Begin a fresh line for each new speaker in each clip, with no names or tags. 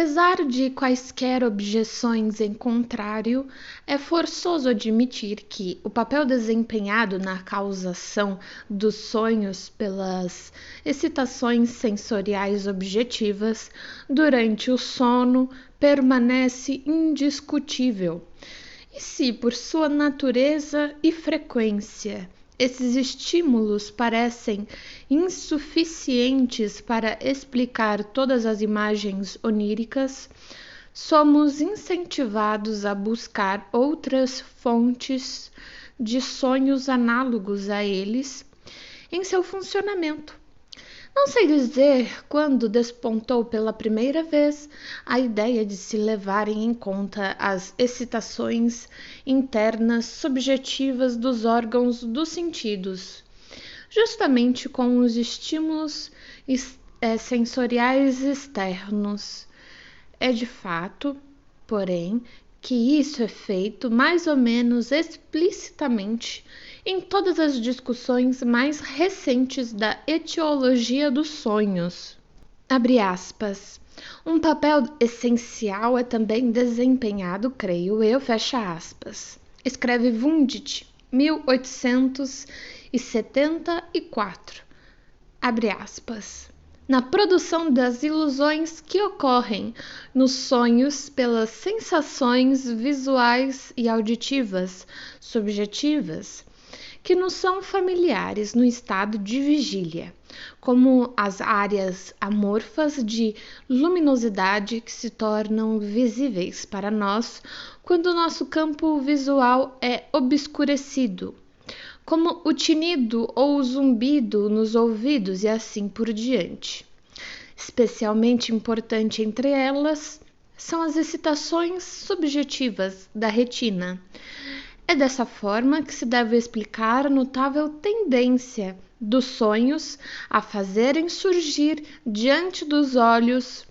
Apesar de quaisquer objeções em contrário, é forçoso admitir que o papel desempenhado na causação dos sonhos pelas excitações sensoriais objetivas durante o sono permanece indiscutível. E se, por sua natureza e frequência, esses estímulos parecem insuficientes para explicar todas as imagens oníricas, somos incentivados a buscar outras fontes de sonhos análogos a eles em seu funcionamento. Não sei dizer quando despontou pela primeira vez a ideia de se levarem em conta as excitações internas subjetivas dos órgãos dos sentidos, justamente com os estímulos sensoriais externos. É de fato, porém, que isso é feito mais ou menos explicitamente em todas as discussões mais recentes da etiologia dos sonhos. Abre aspas. Um papel essencial é também desempenhado, creio eu, fecha aspas. Escreve Wundt, 1874. Abre aspas. Na produção das ilusões que ocorrem nos sonhos pelas sensações visuais e auditivas subjetivas que nos são familiares no estado de vigília, como as áreas amorfas de luminosidade que se tornam visíveis para nós quando o nosso campo visual é obscurecido, como o tinido ou o zumbido nos ouvidos e assim por diante. Especialmente importante entre elas são as excitações subjetivas da retina. É dessa forma que se deve explicar a notável tendência dos sonhos a fazerem surgir diante dos olhos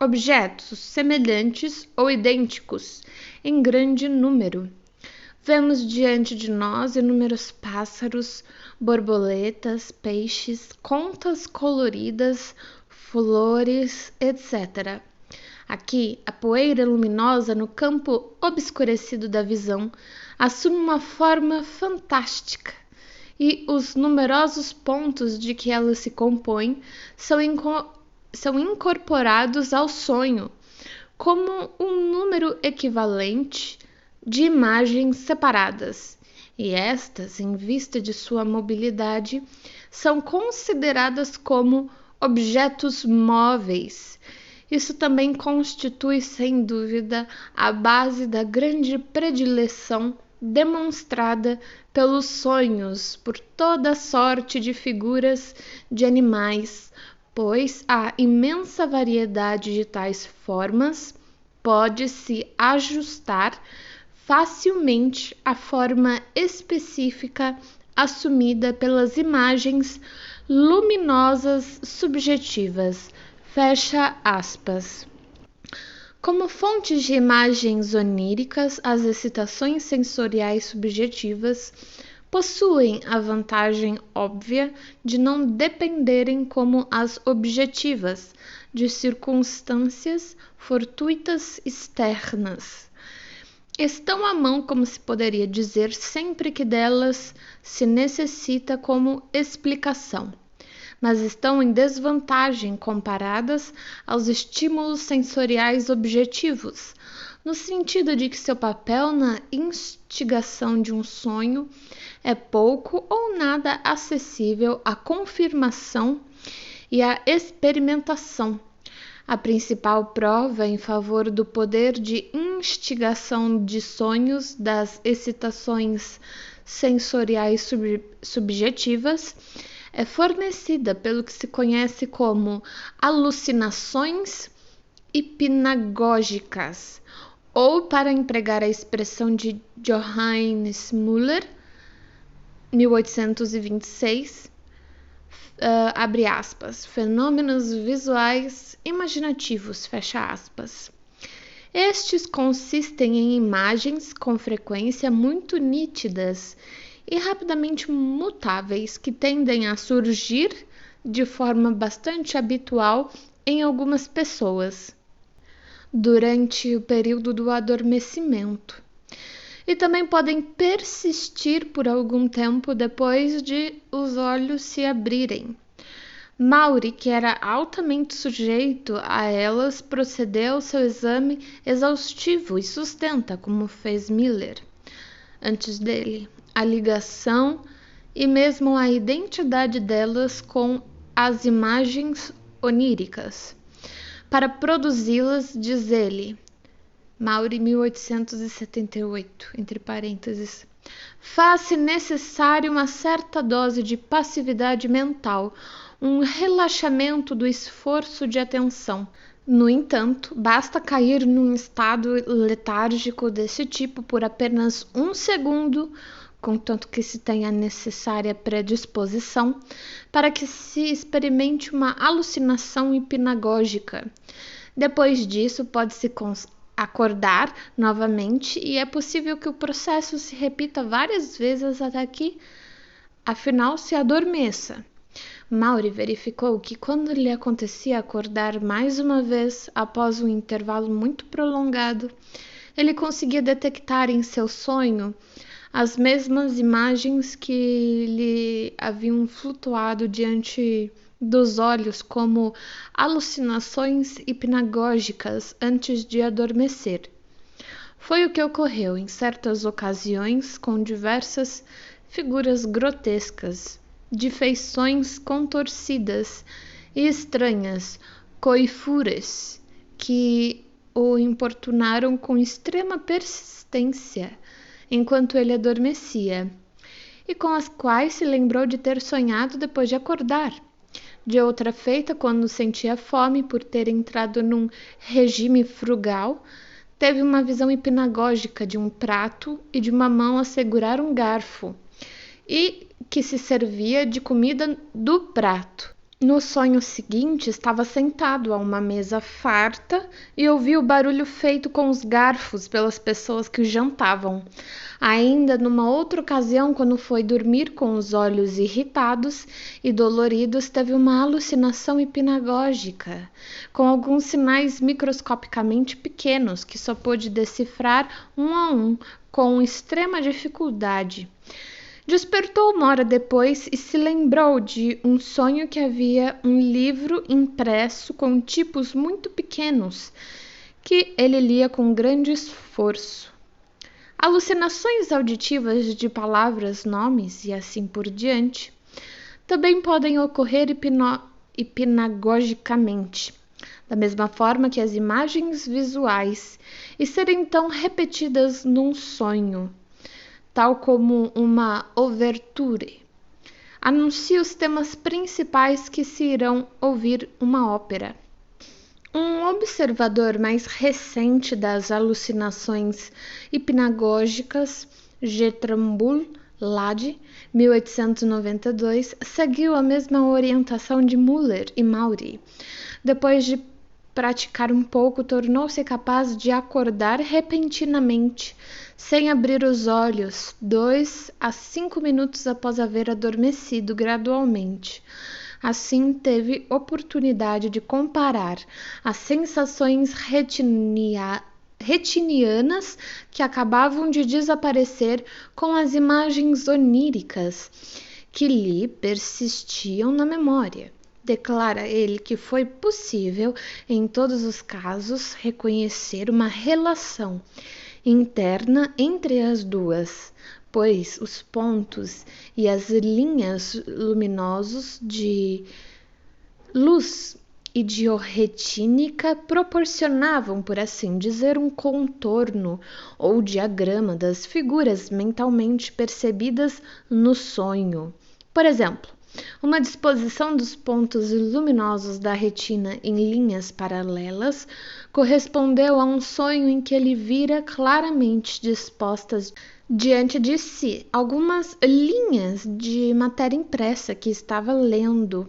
objetos semelhantes ou idênticos em grande número. Vemos diante de nós inúmeros pássaros, borboletas, peixes, contas coloridas, flores, etc. Aqui, a poeira luminosa no campo obscurecido da visão assume uma forma fantástica e os numerosos pontos de que ela se compõe são incorporados ao sonho como um número equivalente de imagens separadas, e estas, em vista de sua mobilidade, são consideradas como objetos móveis. Isso também constitui, sem dúvida, a base da grande predileção demonstrada pelos sonhos por toda sorte de figuras de animais, pois a imensa variedade de tais formas pode se ajustar facilmente à forma específica assumida pelas imagens luminosas subjetivas. Fecha aspas. Como fontes de imagens oníricas, as excitações sensoriais subjetivas possuem a vantagem óbvia de não dependerem como as objetivas de circunstâncias fortuitas externas. Estão à mão, como se poderia dizer, sempre que delas se necessita como explicação, mas estão em desvantagem comparadas aos estímulos sensoriais objetivos, no sentido de que seu papel na instigação de um sonho é pouco ou nada acessível à confirmação e à experimentação. A principal prova em favor do poder de instigação de sonhos das excitações sensoriais subjetivas é fornecida pelo que se conhece como alucinações hipnagógicas, ou, para empregar a expressão de Johannes Müller, 1826, abre aspas, fenômenos visuais imaginativos, fecha aspas. Estes consistem em imagens com frequência muito nítidas e rapidamente mutáveis que tendem a surgir de forma bastante habitual em algumas pessoas. durante o período do adormecimento e também podem persistir por algum tempo depois de os olhos se abrirem. Maury, que era altamente sujeito a elas, procedeu ao seu exame exaustivo e sustenta, como fez Miller antes dele, a ligação e mesmo a identidade delas com as imagens oníricas. Para produzi-las, diz ele, Maury, 1878, entre parênteses, faz-se necessário uma certa dose de passividade mental, um relaxamento do esforço de atenção. No entanto, basta cair num estado letárgico desse tipo por apenas um segundo, contanto que se tenha a necessária predisposição, para que se experimente uma alucinação hipnagógica. Depois disso, pode-se acordar novamente e é possível que o processo se repita várias vezes até que, afinal, se adormeça. Maury verificou que quando lhe acontecia acordar mais uma vez após um intervalo muito prolongado, ele conseguia detectar em seu sonho as mesmas imagens que lhe haviam flutuado diante dos olhos como alucinações hipnagógicas antes de adormecer. Foi o que ocorreu em certas ocasiões com diversas figuras grotescas, de feições contorcidas e estranhas, coifures, que o importunaram com extrema persistência enquanto ele adormecia, e com as quais se lembrou de ter sonhado depois de acordar. De outra feita, quando sentia fome por ter entrado num regime frugal, teve uma visão hipnagógica de um prato e de uma mão a segurar um garfo, e que se servia de comida do prato. No sonho seguinte, estava sentado a uma mesa farta e ouvia o barulho feito com os garfos pelas pessoas que jantavam. Ainda numa outra ocasião, quando foi dormir com os olhos irritados e doloridos, teve uma alucinação hipnagógica, com alguns sinais microscopicamente pequenos que só pôde decifrar um a um com extrema dificuldade. Despertou uma hora depois e se lembrou de um sonho que havia um livro impresso com tipos muito pequenos, que ele lia com grande esforço. Alucinações auditivas de palavras, nomes e assim por diante também podem ocorrer hipnagogicamente, da mesma forma que as imagens visuais, e serem então repetidas num sonho, tal como uma ouverture. Anuncia os temas principais que se irão ouvir uma ópera. Um observador mais recente das alucinações hipnagógicas, Getrambul Lade, 1892, seguiu a mesma orientação de Müller e Maury. Depois de praticar um pouco, tornou-se capaz de acordar repentinamente, sem abrir os olhos, 2 a 5 minutos após haver adormecido gradualmente. Assim, teve oportunidade de comparar as sensações retinianas que acabavam de desaparecer com as imagens oníricas que lhe persistiam na memória. Declara ele que foi possível, em todos os casos, reconhecer uma relação interna entre as duas, pois os pontos e as linhas luminosos de luz idioretínica proporcionavam, por assim dizer, um contorno ou diagrama das figuras mentalmente percebidas no sonho. Por exemplo, uma disposição dos pontos luminosos da retina em linhas paralelas correspondeu a um sonho em que ele vira claramente dispostas diante de si algumas linhas de matéria impressa que estava lendo,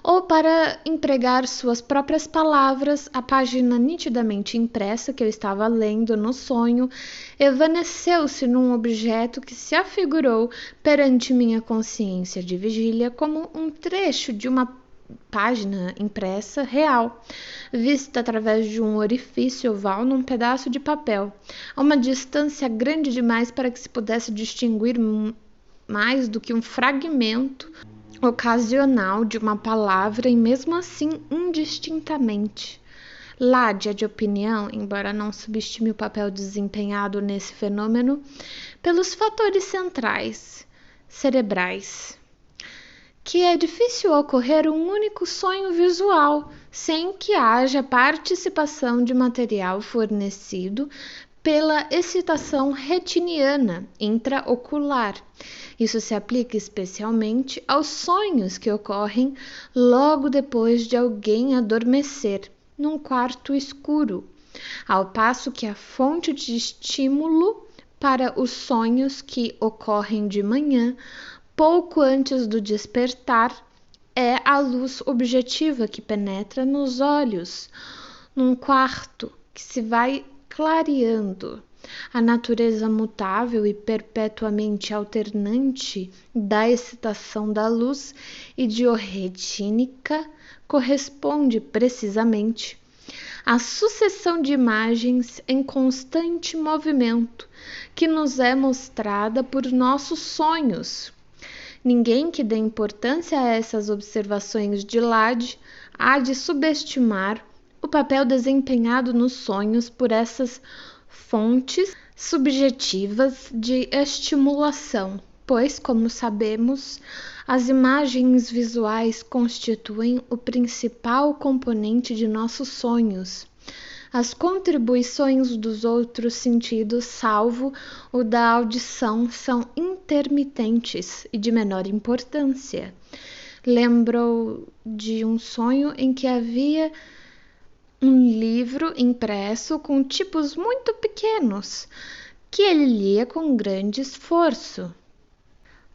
ou, para empregar suas próprias palavras, a página nitidamente impressa que eu estava lendo no sonho evanesceu-se num objeto que se afigurou perante minha consciência de vigília como um trecho de uma página impressa real, vista através de um orifício oval num pedaço de papel, a uma distância grande demais para que se pudesse distinguir mais do que um fragmento ocasional de uma palavra e mesmo assim indistintamente. Ládia de opinião, embora não subestime o papel desempenhado nesse fenômeno pelos fatores centrais, cerebrais, que é difícil ocorrer um único sonho visual sem que haja participação de material fornecido pela excitação retiniana intraocular. Isso se aplica especialmente aos sonhos que ocorrem logo depois de alguém adormecer num quarto escuro, ao passo que a fonte de estímulo para os sonhos que ocorrem de manhã, pouco antes do despertar, é a luz objetiva que penetra nos olhos, num quarto que se vai clareando. A natureza mutável e perpetuamente alternante da excitação da luz idioretínica corresponde precisamente à sucessão de imagens em constante movimento que nos é mostrada por nossos sonhos. Ninguém que dê importância a essas observações de Lade há de subestimar o papel desempenhado nos sonhos por essas fontes subjetivas de estimulação, pois, como sabemos, as imagens visuais constituem o principal componente de nossos sonhos. As contribuições dos outros sentidos, salvo o da audição, são intermitentes e de menor importância. Lembro de um sonho em que havia um livro impresso com tipos muito pequenos, que ele lia com grande esforço.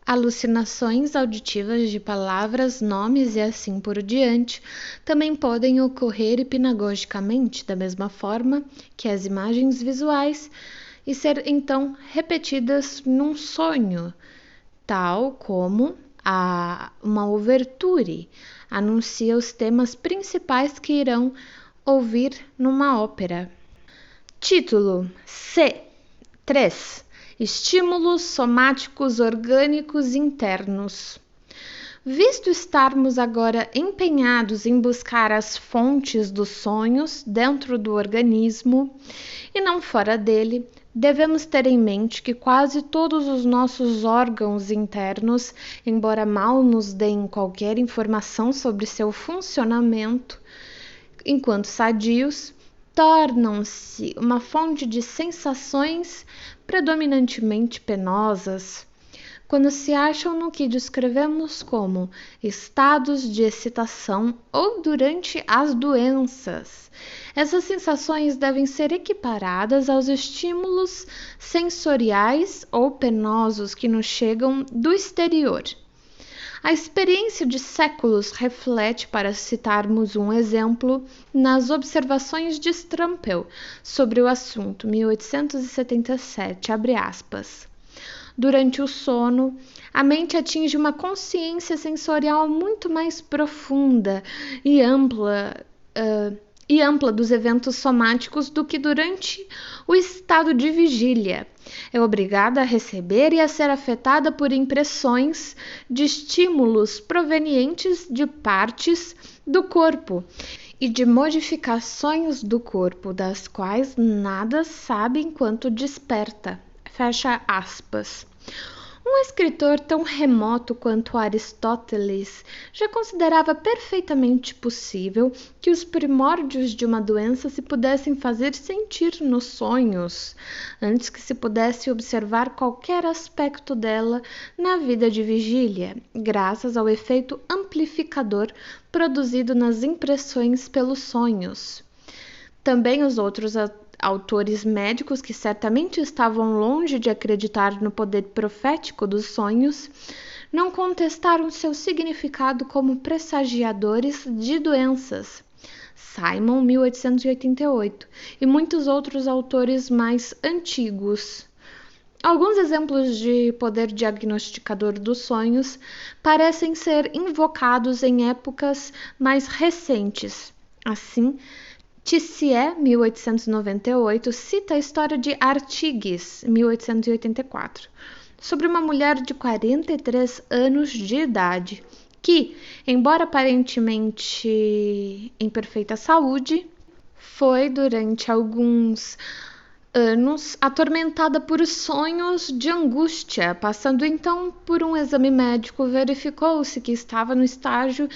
Alucinações auditivas de palavras, nomes e assim por diante também podem ocorrer hipnagogicamente, da mesma forma que as imagens visuais, e ser então repetidas num sonho, tal como uma ouverture anuncia os temas principais que irão ouvir numa ópera. Título C3: Estímulos somáticos orgânicos internos. Visto estarmos agora empenhados em buscar as fontes dos sonhos dentro do organismo e não fora dele, devemos ter em mente que quase todos os nossos órgãos internos, embora mal nos deem qualquer informação sobre seu funcionamento, enquanto sadios, tornam-se uma fonte de sensações predominantemente penosas, quando se acham no que descrevemos como estados de excitação ou durante as doenças. Essas sensações devem ser equiparadas aos estímulos sensoriais ou penosos que nos chegam do exterior. A experiência de séculos reflete, para citarmos um exemplo, nas observações de Strampel sobre o assunto, 1877, abre aspas. Durante o sono, a mente atinge uma consciência sensorial muito mais profunda e ampla dos eventos somáticos do que durante o estado de vigília. É obrigada a receber e a ser afetada por impressões de estímulos provenientes de partes do corpo e de modificações do corpo, das quais nada sabe enquanto desperta. Fecha aspas. Um escritor tão remoto quanto Aristóteles já considerava perfeitamente possível que os primórdios de uma doença se pudessem fazer sentir nos sonhos, antes que se pudesse observar qualquer aspecto dela na vida de vigília, graças ao efeito amplificador produzido nas impressões pelos sonhos. Também os outros autores médicos, que certamente estavam longe de acreditar no poder profético dos sonhos, não contestaram seu significado como pressagiadores de doenças. Simon, 1888, e muitos outros autores mais antigos. Alguns exemplos de poder diagnosticador dos sonhos parecem ser invocados em épocas mais recentes. Assim, Tissier, 1898, cita a história de Artigas, 1884, sobre uma mulher de 43 anos de idade que, embora aparentemente em perfeita saúde, foi durante alguns anos atormentada por sonhos de angústia. Passando então por um exame médico, verificou-se que estava no estágio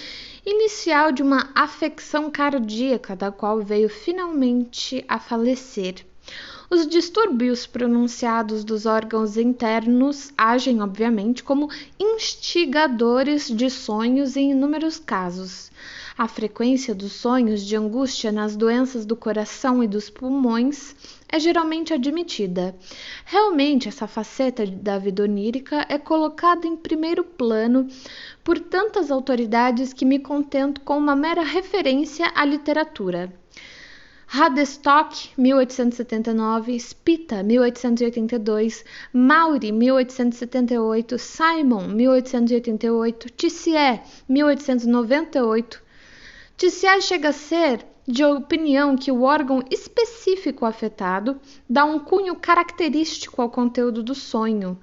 inicial de uma afecção cardíaca, da qual veio finalmente a falecer. Os distúrbios pronunciados dos órgãos internos agem, obviamente, como instigadores de sonhos em inúmeros casos. A frequência dos sonhos de angústia nas doenças do coração e dos pulmões é geralmente admitida. Realmente, essa faceta da vida onírica é colocada em primeiro plano por tantas autoridades que me contento com uma mera referência à literatura. Radstock, 1879, Spita, 1882, Maury, 1878, Simon, 1888, Tissier, 1898. Tissier chega a ser de opinião que o órgão específico afetado dá um cunho característico ao conteúdo do sonho.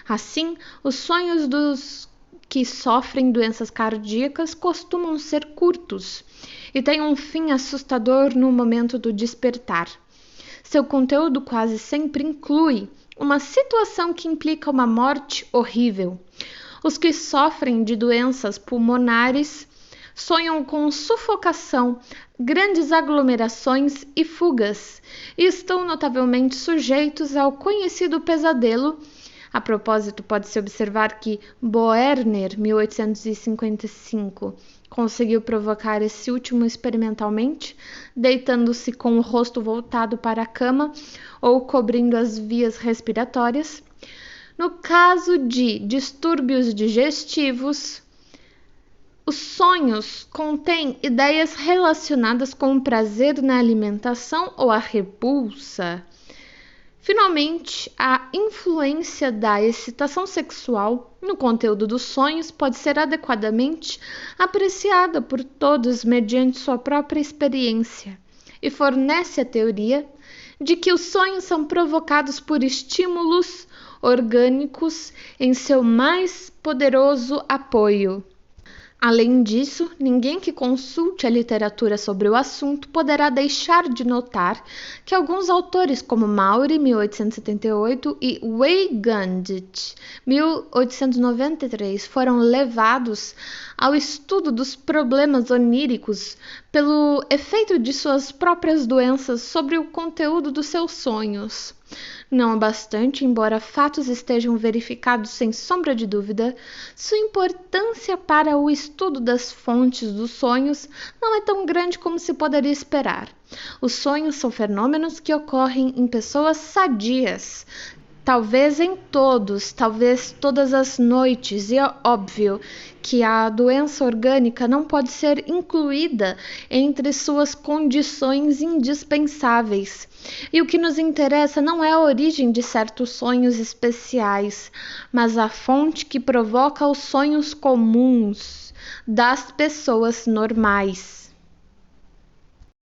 Assim, os sonhos dos que sofrem doenças cardíacas costumam ser curtos e têm um fim assustador no momento do despertar. Seu conteúdo quase sempre inclui uma situação que implica uma morte horrível. Os que sofrem de doenças pulmonares sonham com sufocação, grandes aglomerações e fugas, e estão notavelmente sujeitos ao conhecido pesadelo. A propósito, pode-se observar que Boerner, 1855, conseguiu provocar esse último experimentalmente, deitando-se com o rosto voltado para a cama ou cobrindo as vias respiratórias. No caso de distúrbios digestivos, os sonhos contêm ideias relacionadas com o prazer na alimentação ou a repulsa. Finalmente, a influência da excitação sexual no conteúdo dos sonhos pode ser adequadamente apreciada por todos mediante sua própria experiência, e fornece a teoria de que os sonhos são provocados por estímulos orgânicos em seu mais poderoso apoio. Além disso, ninguém que consulte a literatura sobre o assunto poderá deixar de notar que alguns autores como Maury, 1878, e Weygandit, 1893, foram levados ao estudo dos problemas oníricos pelo efeito de suas próprias doenças sobre o conteúdo dos seus sonhos. Não obstante, embora fatos estejam verificados sem sombra de dúvida, sua importância para o estudo das fontes dos sonhos não é tão grande como se poderia esperar. Os sonhos são fenômenos que ocorrem em pessoas sadias, talvez em todos, talvez todas as noites, e é óbvio que a doença orgânica não pode ser incluída entre suas condições indispensáveis. E o que nos interessa não é a origem de certos sonhos especiais, mas a fonte que provoca os sonhos comuns das pessoas normais.